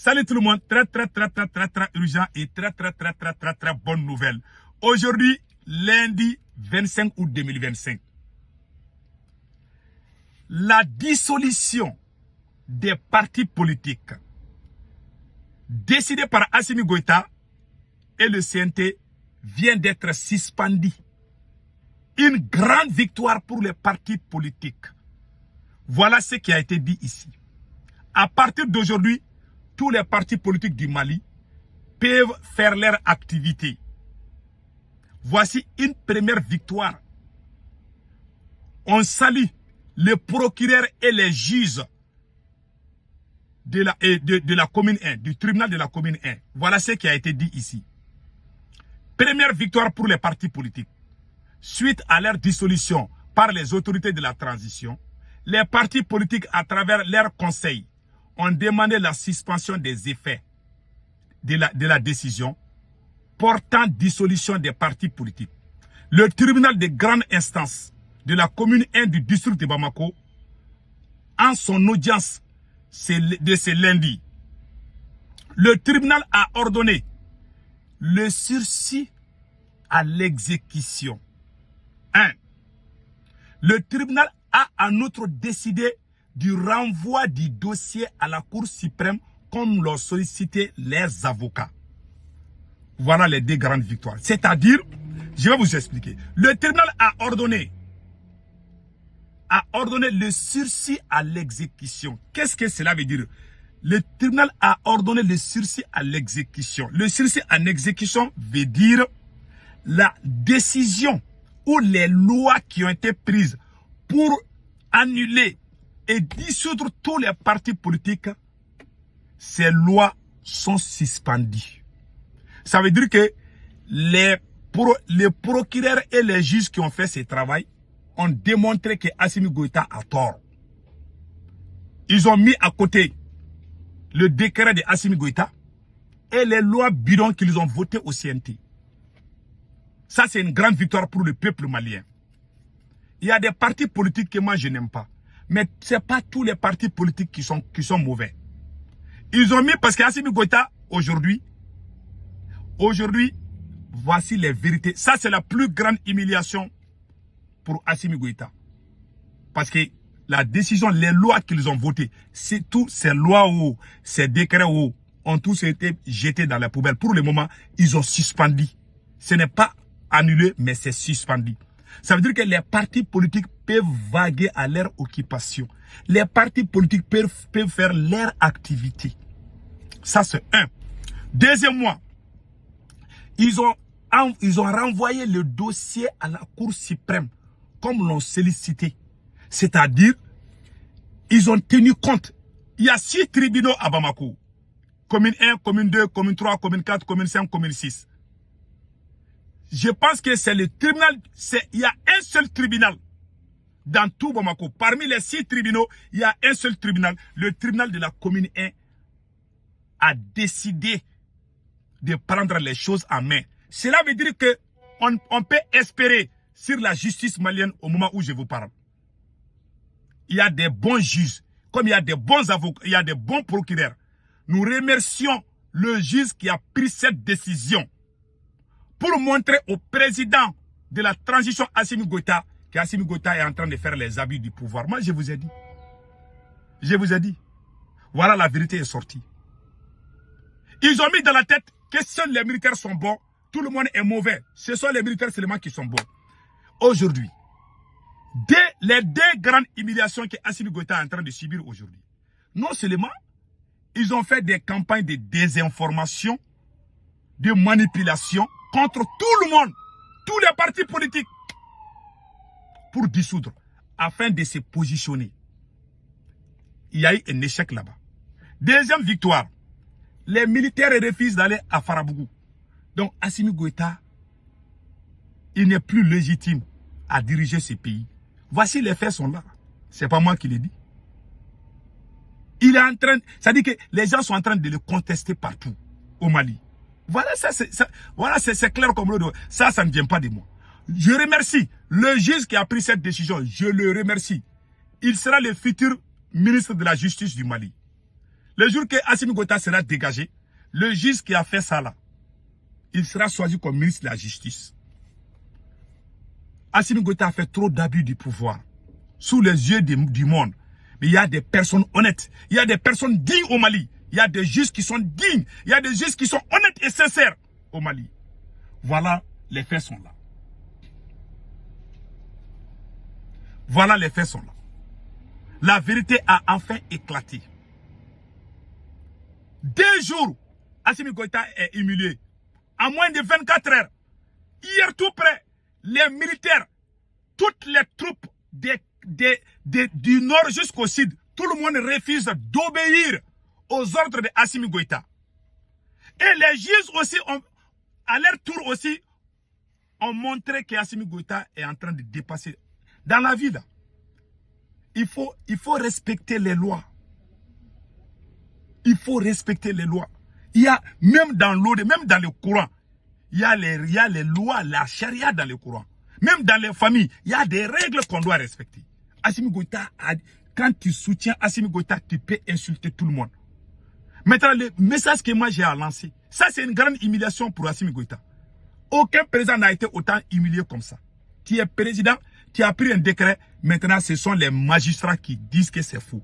Salut tout le monde, très urgent et très bonne nouvelle. Aujourd'hui, lundi 25 août 2025. La dissolution des partis politiques décidée par Assimi Goïta et le CNT vient d'être suspendue. Une grande victoire pour les partis politiques. Voilà ce qui a été dit ici. À partir d'aujourd'hui, tous les partis politiques du Mali peuvent faire leur activité. Voici une première victoire. On salue les procureurs et les juges de la commune 1, du tribunal de la commune 1. Voilà ce qui a été dit ici. Première victoire pour les partis politiques. Suite à leur dissolution par les autorités de la transition, les partis politiques, à travers leurs conseils, ont demandé la suspension des effets de la décision portant dissolution des partis politiques. Le tribunal de grande instance de la commune 1 du district de Bamako, en son audience de ce lundi, le tribunal a ordonné le sursis à l'exécution. 1. Le tribunal a en outre décidé du renvoi du dossier à la Cour suprême comme l'ont sollicité les avocats. Voilà les deux grandes victoires. C'est-à-dire, je vais vous expliquer. Le tribunal a ordonné le sursis à l'exécution. Qu'est-ce que cela veut dire? Le tribunal a ordonné le sursis à l'exécution. Le sursis à l'exécution veut dire la décision ou les lois qui ont été prises pour annuler et dissoudre tous les partis politiques, ces lois sont suspendues. Ça veut dire que les procureurs et les juges qui ont fait ce travail ont démontré que Assimi Goïta a tort. Ils ont mis à côté le décret de Assimi Goïta et les lois bidons qu'ils ont votées au CNT. Ça, c'est une grande victoire pour le peuple malien. Il y a des partis politiques que moi je n'aime pas. Mais ce n'est pas tous les partis politiques qui sont mauvais. Ils ont mis, parce qu'Assimi Goïta, aujourd'hui, voici les vérités. Ça, c'est la plus grande humiliation pour Assimi Goïta. Parce que la décision, les lois qu'ils ont votées, c'est tous ces lois ou ces décrets ont tous été jetés dans la poubelle. Pour le moment, ils ont suspendu. Ce n'est pas annulé, mais c'est suspendu. Ça veut dire que les partis politiques peuvent vaguer à leur occupation. Les partis politiques peuvent faire leur activité. Ça, c'est un. Deuxièmement, ils ont renvoyé le dossier à la Cour suprême, comme l'ont sollicité. C'est-à-dire, ils ont tenu compte. Il y a 6 tribunaux à Bamako. Commune 1, commune 2, commune 3, commune 4, commune 5, commune 6. Je pense que c'est le tribunal, il y a un seul tribunal dans tout Bamako. Parmi les 6 tribunaux, il y a un seul tribunal. Le tribunal de la commune 1 a décidé de prendre les choses en main. Cela veut dire que on peut espérer sur la justice malienne au moment où je vous parle. Il y a des bons juges, comme il y a des bons avocats, il y a des bons procureurs. Nous remercions le juge qui a pris cette décision pour montrer au président de la transition Assimi Goïta qu'Assimi Goïta est en train de faire les abus du pouvoir. Moi, je vous ai dit. Je vous ai dit. Voilà, la vérité est sortie. Ils ont mis dans la tête que seuls les militaires sont bons, tout le monde est mauvais. Ce sont les militaires seulement qui sont bons. Aujourd'hui, les deux grandes humiliations que Assimi Goïta est en train de subir aujourd'hui, non seulement ils ont fait des campagnes de désinformation, de manipulation contre tout le monde, tous les partis politiques, pour dissoudre, afin de se positionner. Il y a eu un échec là-bas. Deuxième victoire, les militaires refusent d'aller à Farabougou. Donc Assimi Goïta, il n'est plus légitime à diriger ce pays. Voici les faits sont là. C'est pas moi qui les dis. Il est en train, ça dit que les gens sont en train de le contester partout au Mali. Voilà, c'est clair comme l'eau. Ça ne vient pas de moi. Je remercie le juge qui a pris cette décision. Je le remercie. Il sera le futur ministre de la Justice du Mali. Le jour que Assimi Goïta sera dégagé, le juge qui a fait ça là, il sera choisi comme ministre de la Justice. Assimi Goïta a fait trop d'abus du pouvoir sous les yeux du monde. Mais il y a des personnes honnêtes. Il y a des personnes dignes au Mali. Il y a des juges qui sont dignes. Il y a des juges qui sont honnêtes et sincères au Mali. Voilà, les faits sont là. Voilà, les faits sont là. La vérité a enfin éclaté. 2 jours, Assimi Goïta est humilié. En moins de 24 heures. Hier tout près, les militaires, toutes les troupes du nord jusqu'au sud, tout le monde refuse d'obéir aux ordres de Assimi Goïta. Et les juges aussi, à leur tour aussi, ont montré que Assimi Goïta est en train de dépasser. Dans la vie, là, il faut respecter les lois. Il faut respecter les lois. Il y a, même dans l'eau, même dans le courant, il y a les lois, la charia dans le courant. Même dans les familles, il y a des règles qu'on doit respecter. Assimi Goïta, quand tu soutiens Assimi Goïta, tu peux insulter tout le monde. Maintenant, le message que moi j'ai à lancer, ça c'est une grande humiliation pour Assimi Goïta. Aucun président n'a été autant humilié comme ça. Tu es président, tu as pris un décret, maintenant ce sont les magistrats qui disent que c'est faux.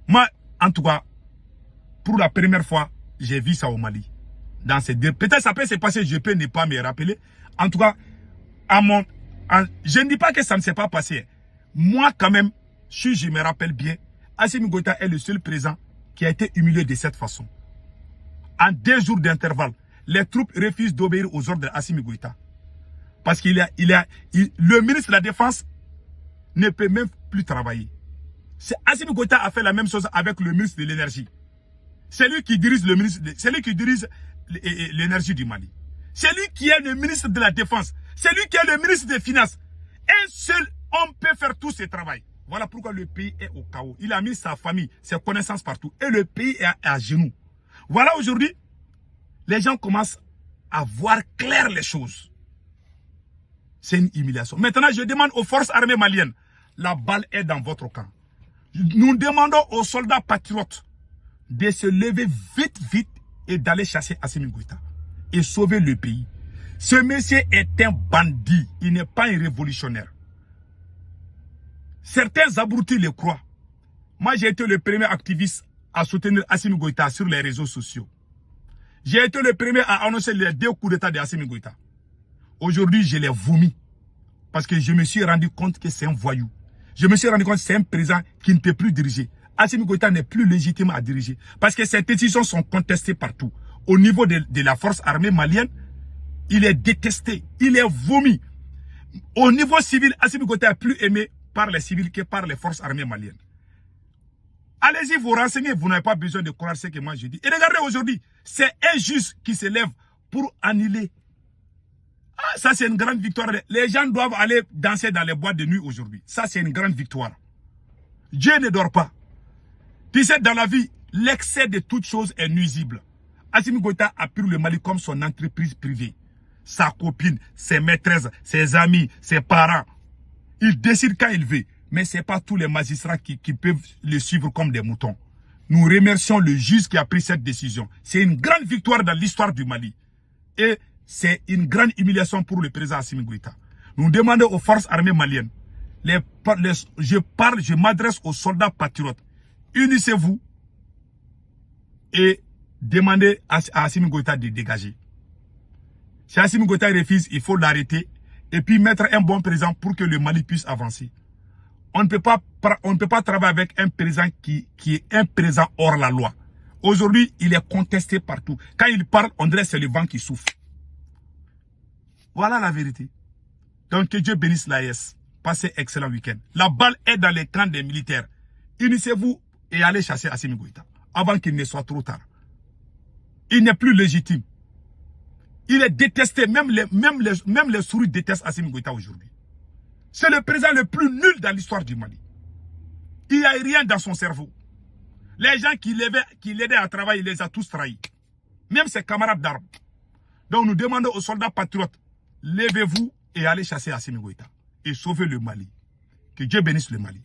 Moi, en tout cas, pour la première fois, j'ai vu ça au Mali. Peut-être ça peut se passer, je peux ne pas me rappeler. En tout cas, je ne dis pas que ça ne s'est pas passé. Moi, quand même, si je me rappelle bien, Assimi Goïta est le seul président qui a été humilié de cette façon. En 2 jours d'intervalle, les troupes refusent d'obéir aux ordres d'Assimi Goïta. Parce que le ministre de la Défense ne peut même plus travailler. Assimi Goïta a fait la même chose avec le ministre de l'Énergie. C'est lui qui dirige l'énergie du Mali. C'est lui qui est le ministre de la Défense. C'est lui qui est le ministre des Finances. Un seul homme peut faire tout ce travail. Voilà pourquoi le pays est au chaos. Il a mis sa famille, ses connaissances partout. Et le pays est à genoux. Voilà aujourd'hui, les gens commencent à voir clair les choses. C'est une humiliation. Maintenant, je demande aux forces armées maliennes, la balle est dans votre camp. Nous demandons aux soldats patriotes de se lever vite et d'aller chasser Assimi Goïta et sauver le pays. Ce monsieur est un bandit, il n'est pas un révolutionnaire. Certains abrutis le croient. Moi, j'ai été le premier activiste à soutenir Assimi Goïta sur les réseaux sociaux. J'ai été le premier à annoncer les 2 coups d'état d'Assimi Goïta. Aujourd'hui, je les vomis. Parce que je me suis rendu compte que c'est un voyou. Je me suis rendu compte que c'est un président qui ne peut plus diriger. Assimi Goïta n'est plus légitime à diriger. Parce que ses décisions sont contestées partout. Au niveau de la force armée malienne, il est détesté. Il est vomi. Au niveau civil, Assimi Goïta est plus aimé par les civils que par les forces armées maliennes. Allez-y vous renseigner, vous n'avez pas besoin de croire ce que moi je dis. Et regardez aujourd'hui, c'est un juge qui se lève pour annuler. Ah, ça c'est une grande victoire. Les gens doivent aller danser dans les boîtes de nuit aujourd'hui. Ça c'est une grande victoire. Dieu ne dort pas. Tu sais, dans la vie, l'excès de toutes choses est nuisible. Assimi Goïta a pris le Mali comme son entreprise privée. Sa copine, ses maîtresses, ses amis, ses parents. Il décide quand il veut. Mais ce n'est pas tous les magistrats qui peuvent le suivre comme des moutons. Nous remercions le juge qui a pris cette décision. C'est une grande victoire dans l'histoire du Mali. Et c'est une grande humiliation pour le président Assimi Goïta. Nous demandons aux forces armées maliennes. Je m'adresse aux soldats patriotes. Unissez-vous et demandez à Assimi Goïta de dégager. Si Assimi Goïta refuse, il faut l'arrêter et puis mettre un bon président pour que le Mali puisse avancer. On ne peut pas travailler avec un président qui est un président hors la loi. Aujourd'hui, il est contesté partout. Quand il parle, on dirait que c'est le vent qui souffle. Voilà la vérité. Donc, que Dieu bénisse l'AES. Passez un excellent week-end. La balle est dans les camps des militaires. Unissez-vous et allez chasser Assimi Goïta avant qu'il ne soit trop tard. Il n'est plus légitime. Il est détesté. Même les souris détestent Assimi Goïta aujourd'hui. C'est le président le plus nul dans l'histoire du Mali. Il n'y a rien dans son cerveau. Les gens qui l'aidaient à travailler, il les a tous trahis. Même ses camarades d'armes. Donc nous demandons aux soldats patriotes, levez-vous et allez chasser Assimi Goïta. Et sauvez le Mali. Que Dieu bénisse le Mali.